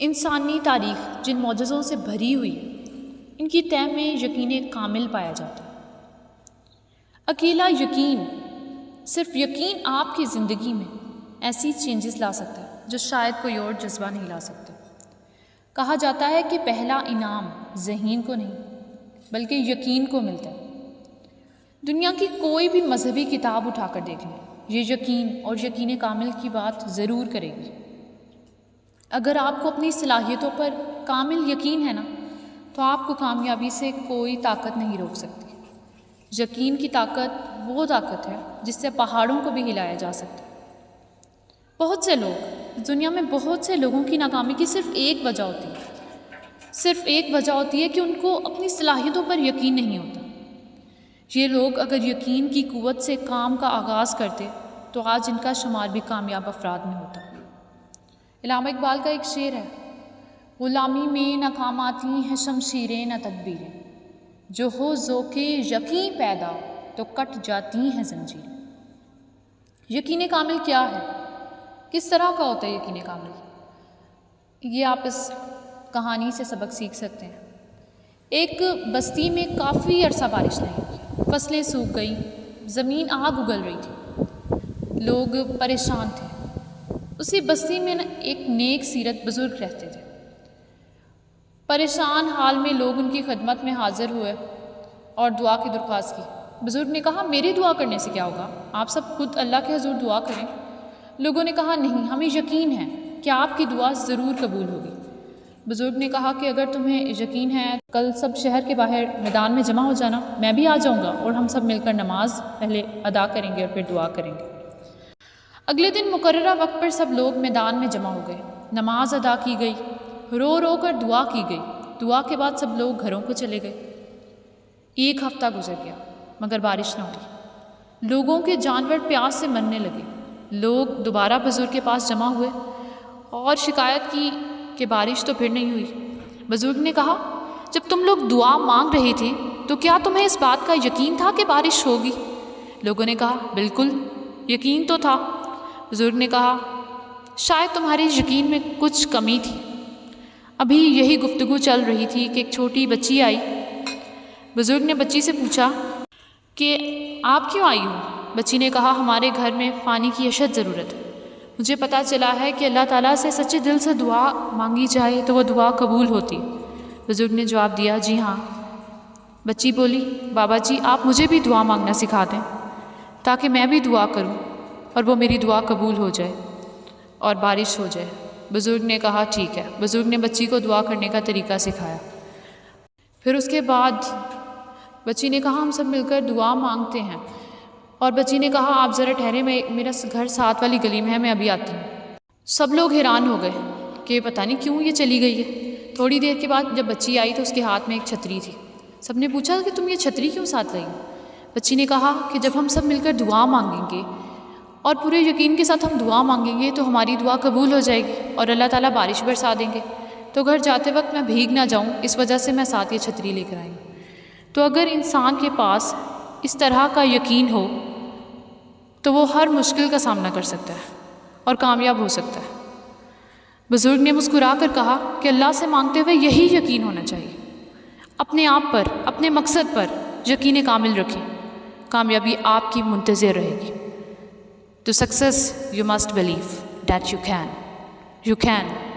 انسانی تاریخ جن معجزوں سے بھری ہوئی ہے، ان کی تہ میں یقین کامل پایا جاتا ہے۔ اکیلا یقین، صرف یقین آپ کی زندگی میں ایسی چینجز لا سکتا ہے جو شاید کوئی اور جذبہ نہیں لا سکتا۔ کہا جاتا ہے کہ پہلا انعام ذہین کو نہیں بلکہ یقین کو ملتا ہے۔ دنیا کی کوئی بھی مذہبی کتاب اٹھا کر دیکھ لیں، یہ یقین اور یقین کامل کی بات ضرور کرے گی۔ اگر آپ کو اپنی صلاحیتوں پر کامل یقین ہے نا، تو آپ کو کامیابی سے کوئی طاقت نہیں روک سکتی۔ یقین کی طاقت وہ طاقت ہے جس سے پہاڑوں کو بھی ہلایا جا سکتا ہے۔ بہت سے لوگ، دنیا میں بہت سے لوگوں کی ناکامی کی صرف ایک وجہ ہوتی ہے، صرف ایک وجہ ہوتی ہے کہ ان کو اپنی صلاحیتوں پر یقین نہیں ہوتا۔ یہ لوگ اگر یقین کی قوت سے کام کا آغاز کرتے تو آج ان کا شمار بھی کامیاب افراد میں ہوتا۔ علامہ اقبال کا ایک شعر ہے، غلامی میں نہ کام آتی ہیں شمشیریں نہ تدبیریں، جو ہو ذوق یقین پیدا تو کٹ جاتی ہیں زنجیریں۔ یقین کامل کیا ہے؟ کس طرح کا ہوتا ہے یقین کامل؟ یہ آپ اس کہانی سے سبق سیکھ سکتے ہیں۔ ایک بستی میں کافی عرصہ بارش نہیں ہوئی، فصلیں سوکھ گئی، زمین آگ اگل رہی تھی، لوگ پریشان تھے۔ اسی بستی میں ایک نیک سیرت بزرگ رہتے تھے۔ پریشان حال میں لوگ ان کی خدمت میں حاضر ہوئے اور دعا کی درخواست کی۔ بزرگ نے کہا، میری دعا کرنے سے کیا ہوگا؟ آپ سب خود اللہ کے حضور دعا کریں۔ لوگوں نے کہا، نہیں، ہمیں یقین ہے کہ آپ کی دعا ضرور قبول ہوگی۔ بزرگ نے کہا کہ اگر تمہیں یقین ہے، کل سب شہر کے باہر میدان میں جمع ہو جانا، میں بھی آ جاؤں گا اور ہم سب مل کر نماز پہلے ادا کریں گے اور پھر دعا کریں گے۔ اگلے دن مقررہ وقت پر سب لوگ میدان میں جمع ہو گئے، نماز ادا کی گئی، رو رو کر دعا کی گئی۔ دعا کے بعد سب لوگ گھروں کو چلے گئے۔ ایک ہفتہ گزر گیا مگر بارش نہ ہوئی۔ لوگوں کے جانور پیاس سے مرنے لگے۔ لوگ دوبارہ بزرگ کے پاس جمع ہوئے اور شکایت کی کہ بارش تو پھر نہیں ہوئی۔ بزرگ نے کہا، جب تم لوگ دعا مانگ رہے تھے تو کیا تمہیں اس بات کا یقین تھا کہ بارش ہوگی؟ لوگوں نے کہا، بالکل، یقین تو تھا۔ بزرگ نے کہا، شاید تمہارے یقین میں کچھ کمی تھی۔ ابھی یہی گفتگو چل رہی تھی کہ ایک چھوٹی بچی آئی۔ بزرگ نے بچی سے پوچھا کہ آپ کیوں آئی ہو؟ بچی نے کہا، ہمارے گھر میں پانی کی اشد ضرورت ہے۔ مجھے پتہ چلا ہے کہ اللہ تعالیٰ سے سچے دل سے دعا مانگی جائے تو وہ دعا قبول ہوتی۔ بزرگ نے جواب دیا، جی ہاں۔ بچی بولی، بابا جی آپ مجھے بھی دعا مانگنا سکھا دیں تاکہ میں بھی دعا کروں اور وہ میری دعا قبول ہو جائے اور بارش ہو جائے۔ بزرگ نے کہا، ٹھیک ہے۔ بزرگ نے بچی کو دعا کرنے کا طریقہ سکھایا۔ پھر اس کے بعد بچی نے کہا، ہم سب مل کر دعا مانگتے ہیں۔ اور بچی نے کہا، آپ ذرا ٹھہرے، میرا گھر ساتھ والی گلی میں ہے، میں ابھی آتی ہوں۔ سب لوگ حیران ہو گئے کہ پتہ نہیں کیوں یہ چلی گئی ہے۔ تھوڑی دیر کے بعد جب بچی آئی تو اس کے ہاتھ میں ایک چھتری تھی۔ سب نے پوچھا کہ تم یہ چھتری کیوں ساتھ لائی؟ بچی نے کہا کہ جب ہم سب مل کر دعا مانگیں گے اور پورے یقین کے ساتھ ہم دعا مانگیں گے تو ہماری دعا قبول ہو جائے گی اور اللہ تعالیٰ بارش برسا دیں گے، تو گھر جاتے وقت میں بھیگ نہ جاؤں، اس وجہ سے میں ساتھ یہ چھتری لے کر آئی ہوں۔ تو اگر انسان کے پاس اس طرح کا یقین ہو تو وہ ہر مشکل کا سامنا کر سکتا ہے اور کامیاب ہو سکتا ہے۔ بزرگ نے مسکرا کر کہا کہ اللہ سے مانگتے ہوئے یہی یقین ہونا چاہیے۔ اپنے آپ پر، اپنے مقصد پر یقین کامل رکھیں، کامیابی آپ کی منتظر رہے گی۔ To success, you must believe that you can. You can.